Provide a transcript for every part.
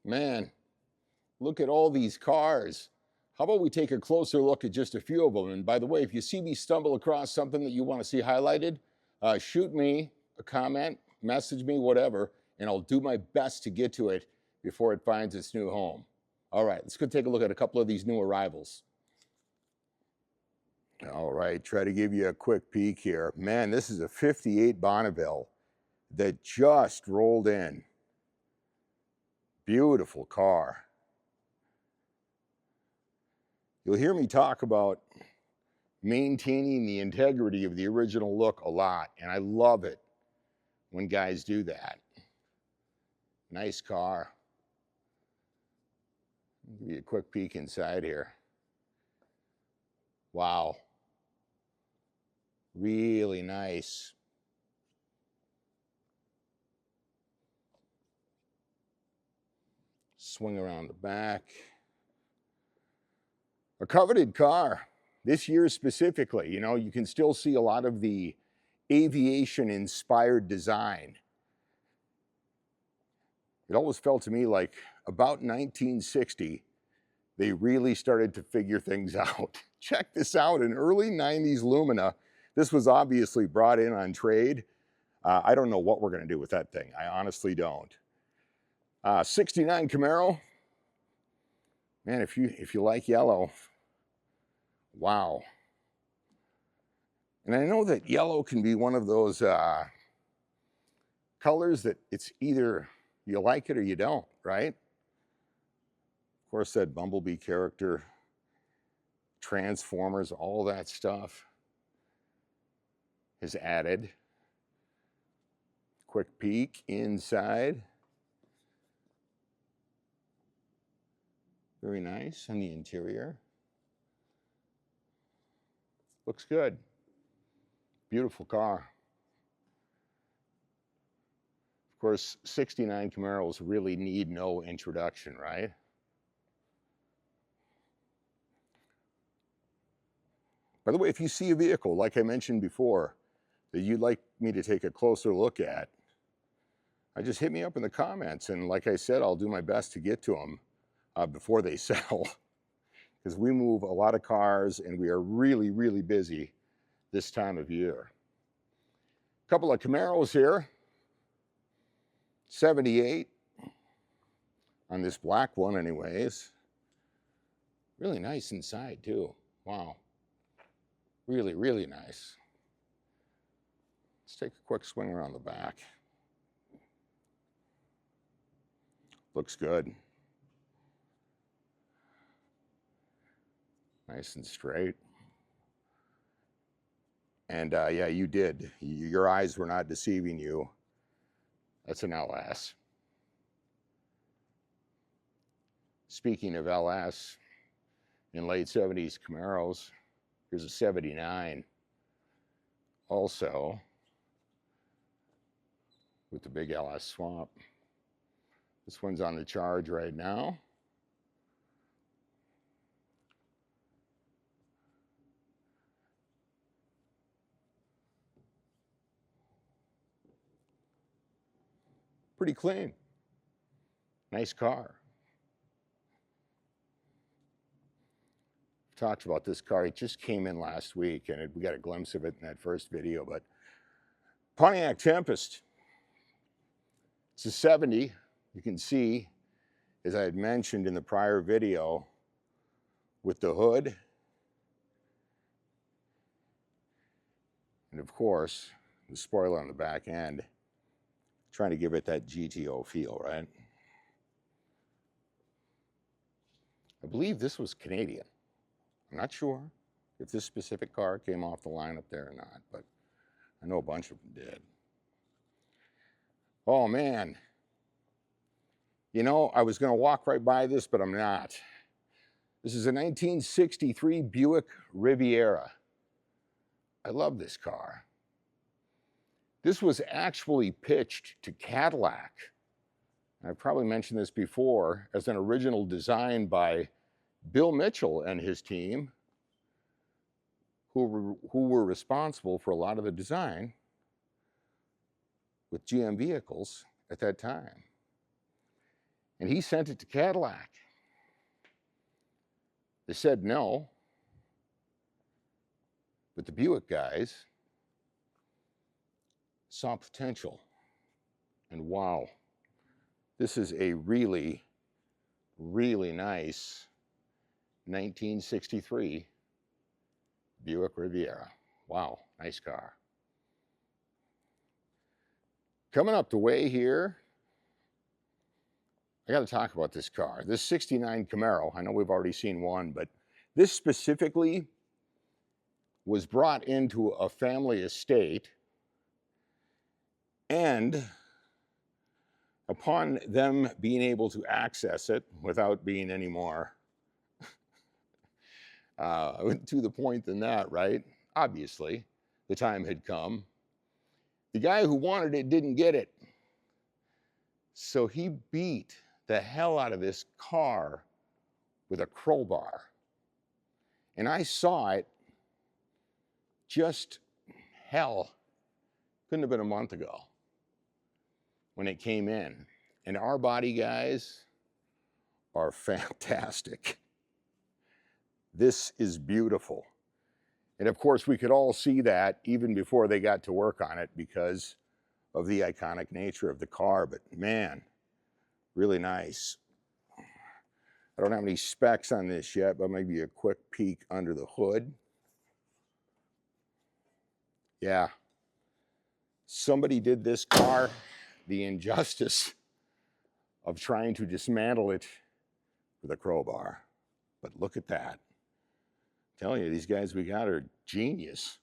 Man, look at all these cars. How about we take a closer look at just a few of them? And by the way, if you see me stumble across something that you want to see highlighted, shoot me a comment, message me, whatever, and I'll do my best to get to it before it finds its new home. All right, let's go take a look at a couple of these new arrivals. All right, try to give you a quick peek here. Man, this is a 58 Bonneville that just rolled in. Beautiful car. You'll hear me talk about maintaining the integrity of the original look a lot, and I love it when guys do that. Nice car. I'll give you a quick peek inside here. Wow. Really nice. Swing around the back. A coveted car this year specifically. You know, you can still see a lot of the aviation inspired design. It always felt to me like about 1960, they really started to figure things out. Check this out, an early 90s Lumina. This was obviously brought in on trade. I don't know what we're gonna do with that thing. I honestly don't. 69 Camaro. Man, if you like yellow, wow. And I know that yellow can be one of those colors that it's either you like it or you don't, right? Of course, that Bumblebee character, Transformers, all that stuff is added. Quick peek inside. Very nice on the interior. Looks good. Beautiful car. Of course, 69 Camaros really need no introduction, right? By the way, if you see a vehicle, like I mentioned before, that you'd like me to take a closer look at, just hit me up in the comments. And like I said, I'll do my best to get to them before they sell. Because we move a lot of cars and we are really, really busy this time of year. A couple of Camaros here. 78 on this black one anyways. Really nice inside too. Wow. Really, really nice. Let's take a quick swing around the back. Looks good. Nice and straight. And yeah, you did. Your eyes were not deceiving you. That's an LS. Speaking of LS, in late 70s Camaros, here's a 79. Also, with the big LS swamp. This one's on the charge right now. Pretty clean. Nice car. Talked about this car. It just came in last week, and we got a glimpse of it in that first video. But Pontiac Tempest. It's a 70. You can see, as I had mentioned in the prior video, with the hood. And of course, the spoiler on the back end, trying to give it that GTO feel, right? I believe this was Canadian. I'm not sure if this specific car came off the line up there or not, but I know a bunch of them did. Oh man. You know, I was gonna walk right by this, but I'm not. This is a 1963 Buick Riviera. I love this car. This was actually pitched to Cadillac. I've probably mentioned this before, as an original design by Bill Mitchell and his team, who were responsible for a lot of the design with GM vehicles at that time. And he sent it to Cadillac. They said no, but the Buick guys saw potential. And wow, this is a really, really nice 1963 Buick Riviera. Wow, nice car. Coming up the way here, I got to talk about this car. This 69 Camaro, I know we've already seen one, but this specifically was brought into a family estate, and upon them being able to access it without being any more to the point than that, right? Obviously, the time had come. The guy who wanted it didn't get it. So he beat the hell out of this car with a crowbar. And I saw it just, hell, couldn't have been a month ago when it came in. And our body guys are fantastic. This is beautiful. And of course, we could all see that even before they got to work on it because of the iconic nature of the car. But man, really nice. I don't have any specs on this yet, but maybe a quick peek under the hood. Yeah. Somebody did this car the injustice of trying to dismantle it with a crowbar. But look at that. I'm telling you, these guys we got are genius.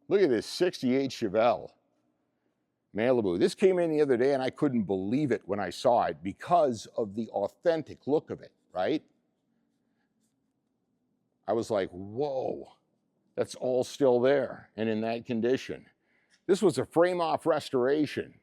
Look at this 68 Chevelle Malibu. This came in the other day and I couldn't believe it when I saw it because of the authentic look of it, right? I was like, whoa, that's all still there and in that condition. This was a frame-off restoration.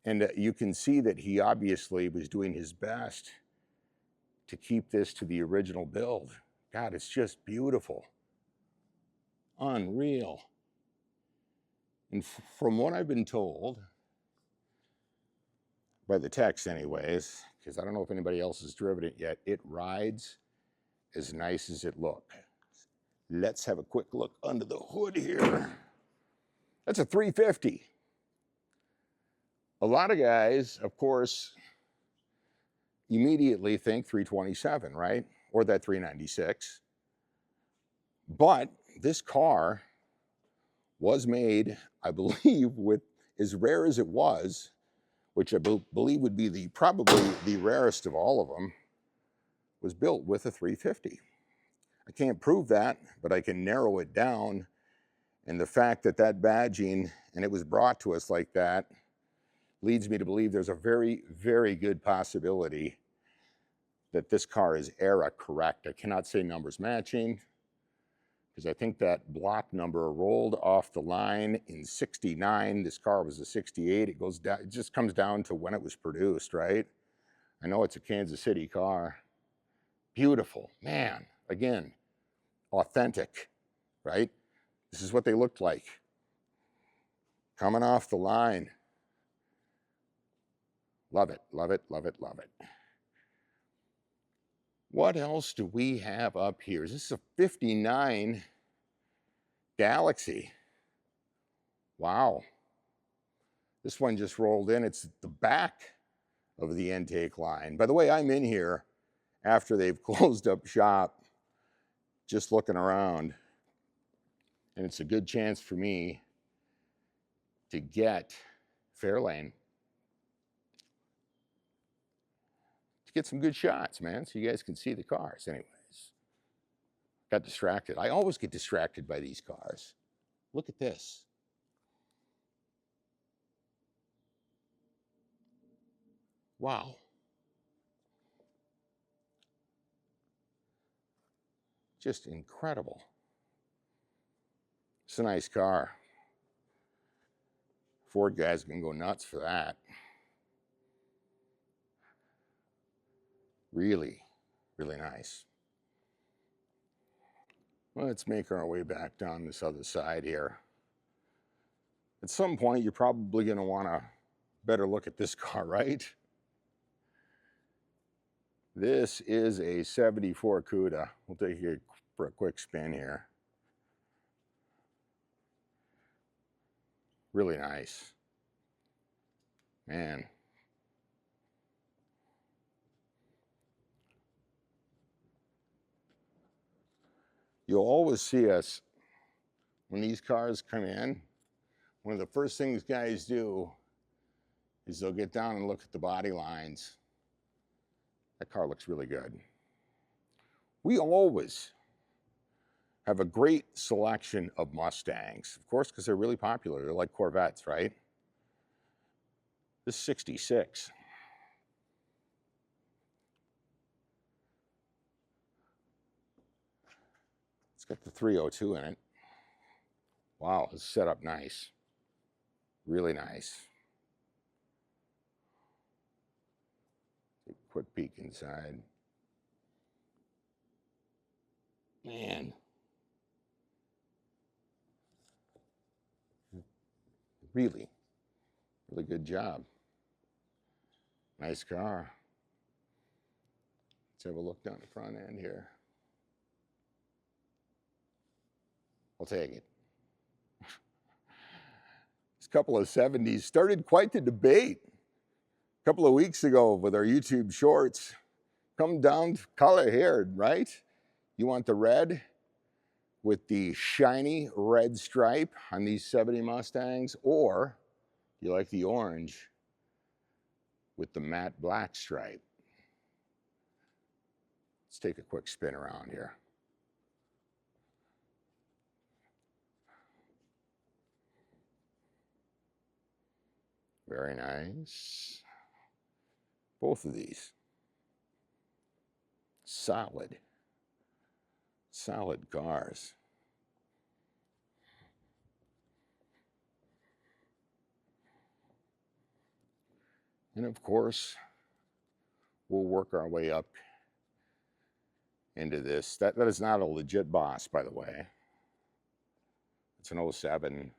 And you can see that he obviously was doing his best to keep this to the original build. God, it's just beautiful. Unreal. And from what I've been told, by the techs anyways, because I don't know if anybody else has driven it yet, it rides as nice as it looks. Let's have a quick look under the hood here. That's a 350. A lot of guys, of course, immediately think 327, right? Or that 396. But this car was made, I believe, with as rare as it was, which I believe would be probably the rarest of all of them, was built with a 350. I can't prove that, but I can narrow it down. And the fact that that badging, and it was brought to us like that, leads me to believe there's a very, very good possibility that this car is era correct. I cannot say numbers matching, because I think that block number rolled off the line in 69. This car was a 68. It goes down, it just comes down to when it was produced, right? I know it's a Kansas City car. Beautiful, man. Again, authentic, right? This is what they looked like. Coming off the line. Love it, love it, love it, love it. What else do we have up here? Is this a 59 Galaxy? Wow. This one just rolled in. It's the back of the intake line. By the way, I'm in here after they've closed up shop, just looking around. And it's a good chance for me to get Fairlane. To get some good shots, man, so you guys can see the cars. Anyways, got distracted. I always get distracted by these cars. Look at this. Wow. Just incredible. It's a nice car. Ford guys can go nuts for that. Really, really nice. Well, let's make our way back down this other side here. At some point, you're probably going to want to better look at this car, right? This is a 74 CUDA. We'll take you for a quick spin here. Really nice. Man. You'll always see us, when these cars come in, one of the first things guys do is they'll get down and look at the body lines. That car looks really good. We always have a great selection of Mustangs, of course, because they're really popular. They're like Corvettes, right? This 66. It's got the 302 in it. Wow, it's set up nice. Really nice. Take a quick peek inside. Man. Really good job. Nice car. Let's have a look down the front end here. I'll take it. This couple of 70s started quite the debate a couple of weeks ago with our YouTube shorts. Come down color here, right? You want the red with the shiny red stripe on these 70 Mustangs, or you like the orange with the matte black stripe? Let's take a quick spin around here. Very nice. Both of these. Solid cars. And of course, we'll work our way up into this. That is not a legit Boss, by the way. It's an 07.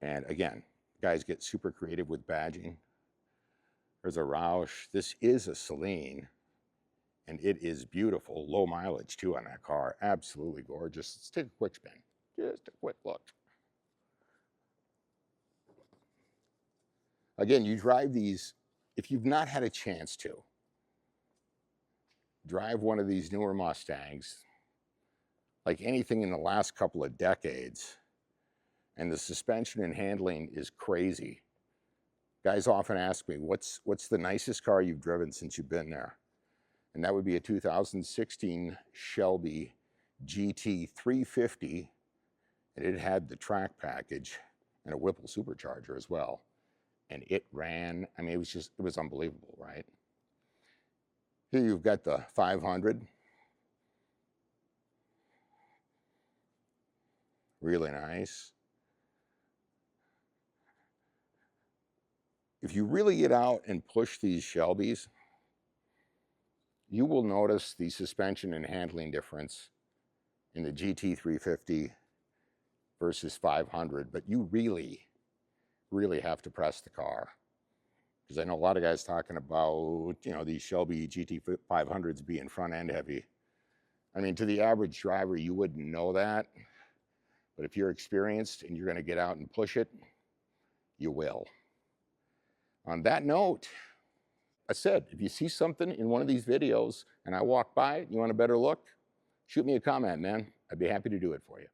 And again, guys get super creative with badging. There's a Roush. This is a Celine, and it is beautiful. Low mileage too on that car. Absolutely gorgeous. Let's take a quick spin. Just a quick look. Again, you drive these, if you've not had a chance to, drive one of these newer Mustangs, like anything in the last couple of decades, and the suspension and handling is crazy. Guys often ask me, what's the nicest car you've driven since you've been there? And that would be a 2016 Shelby GT 350, and it had the track package and a Whipple supercharger as well. And it ran, I mean, it was unbelievable, right? Here you've got the 500. Really nice. If you really get out and push these Shelbys, you will notice the suspension and handling difference in the GT 350 versus 500, but you really have to press the car. Because I know a lot of guys talking about, you know, these Shelby GT 500s being front end heavy. I mean, to the average driver, you wouldn't know that. But if you're experienced and you're going to get out and push it, you will. On that note, I said, if you see something in one of these videos and I walk by it, you want a better look, shoot me a comment, man. I'd be happy to do it for you.